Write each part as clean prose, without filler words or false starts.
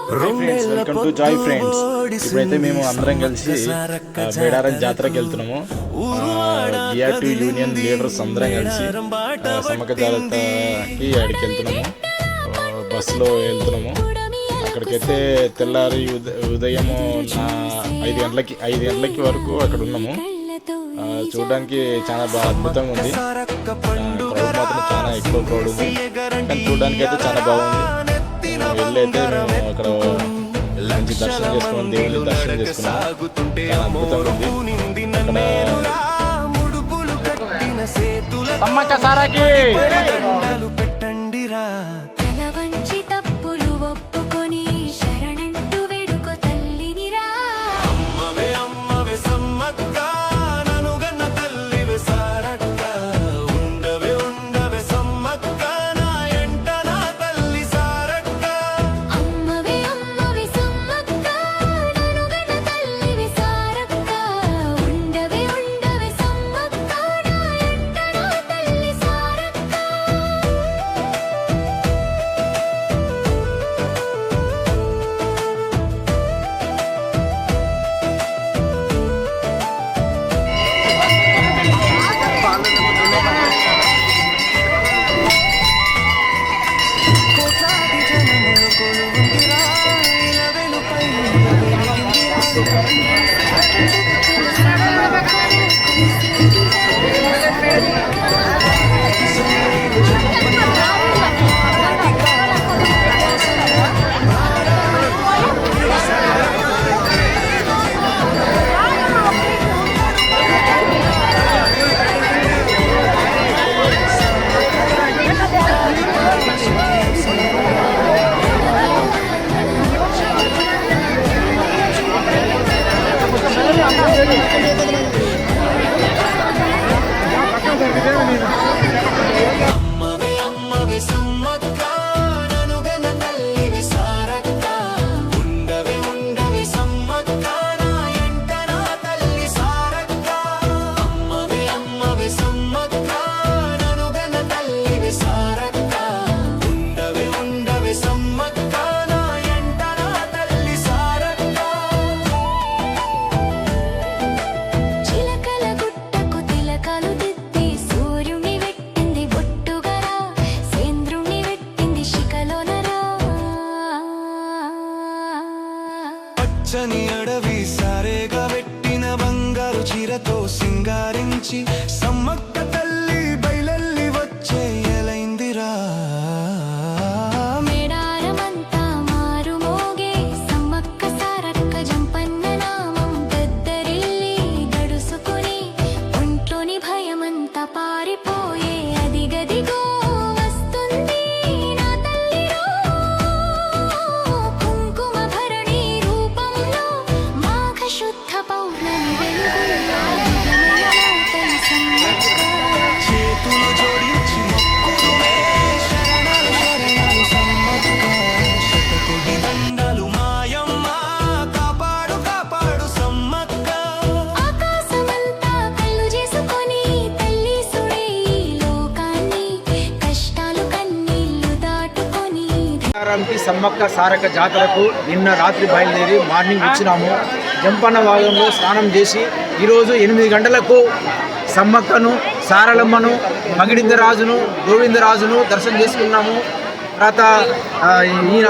Welcome to Joy friends. ఇప్పుడైతే మేము అందరం కలిసి మేడారం జాతరకి వెళ్తున్నాము. బిఆర్టీ యూనియన్ లీడర్స్ అందరం కలిసి సమ్మక్క జాతరకి అక్కడికి వెళ్తున్నాము. బస్సులో వెళ్తున్నాము. అక్కడికైతే తెల్లారి ఉదయము 5 గంటలకి వరకు అక్కడ ఉన్నాము. చూడడానికి చాలా బాగా అద్భుతంగా ఉంది. క్రౌడ్ మాత్రం చాలా ఎక్కువ క్రౌడ్ ఉంది, కానీ చూడడానికి అయితే చాలా బాగుంది. వెళ్ళి అయితే మేము అక్కడ మంచి దర్శనం చేసుకున్నాం, దేవుని దర్శనం చేసుకున్నాం. చాలా అద్భుతంగా ఉంది. పచ్చని అడవి సారేగా పెట్టిన బంగారు చీరతో సింగారించి సమ్మక్క తల్లి బయలల్లి వచ్చే ఎలైందిరా. మేడారమంతా మారుమోగే సమ్మక్క సారక్క జంపన్న నామం పెద్దరిల్లి గడుసుకుని ఒంట్లోని భయమంతా పారిపోయే అదిగదిగో వస్తుంది నా తల్లిరో. కుంకుమ భరణి రూపంలో మాఘ శుద్ధ పౌర్ణమి వెలుగుల్లో చేతులు జోడించి మొక్కుదుమే శరణాలు శరణాలు సమ్మక్క. శతకోటి దండాలు మాయమ్మ కాపాడు కాపాడు సమ్మక్క. ఆకాశమంతా కళ్ళు చేసుకొని తల్లి సుడే ఈ లోకాన్ని కష్టాలు కన్నీళ్లు దాటుకొని సమ్మక్క సారక్క జాతరకు నిన్న రాత్రి బయలుదేరి మార్నింగ్ వచ్చినాము. జంపన్న వాగంలో స్నానం చేసి ఈరోజు 8 గంటలకు సమ్మక్కను, సారలమ్మను, మగిడిందరాజును, గోవిందరాజును దర్శనం చేసుకున్నాము. తర్వాత ఈయన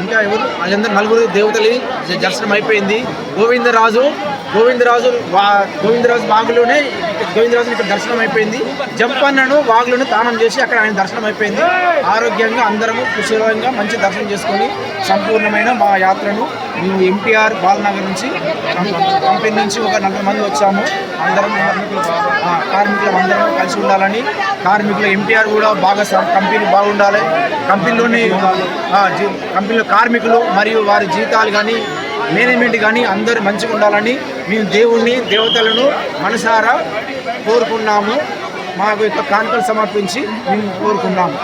ఇంకా ఎవరు వాళ్ళందరూ 4 దేవతలు దర్శనం అయిపోయింది. గోవిందరాజు వాగులోనే గోవిందరాజు ఇక్కడ దర్శనం అయిపోయింది. జంపన్నను వాగులను తానం చేసి అక్కడ ఆయన దర్శనం అయిపోయింది. ఆరోగ్యంగా అందరము కుశలంగా మంచి దర్శనం చేసుకొని సంపూర్ణమైన మా యాత్రను మేము ఎంటీఆర్ బాలనగర్ నుంచి కంపెనీ నుంచి ఒక 40 మంది వచ్చాము. అందరం కార్మికులు అందరం కలిసి ఉండాలని, కార్మికులు ఎంటీఆర్ కూడా బాగా కంపెనీ బాగుండాలి, కంపెనీలో కార్మికులు మరియు వారి జీతాలు కానీ మేనేజ్మెంట్ కానీ అందరూ మంచిగా ఉండాలని మేము దేవుణ్ణి దేవతలను మనసారా కోరుకున్నాము. మాకు యొక్క కానుకలు సమర్పించి మేము కోరుకున్నాము.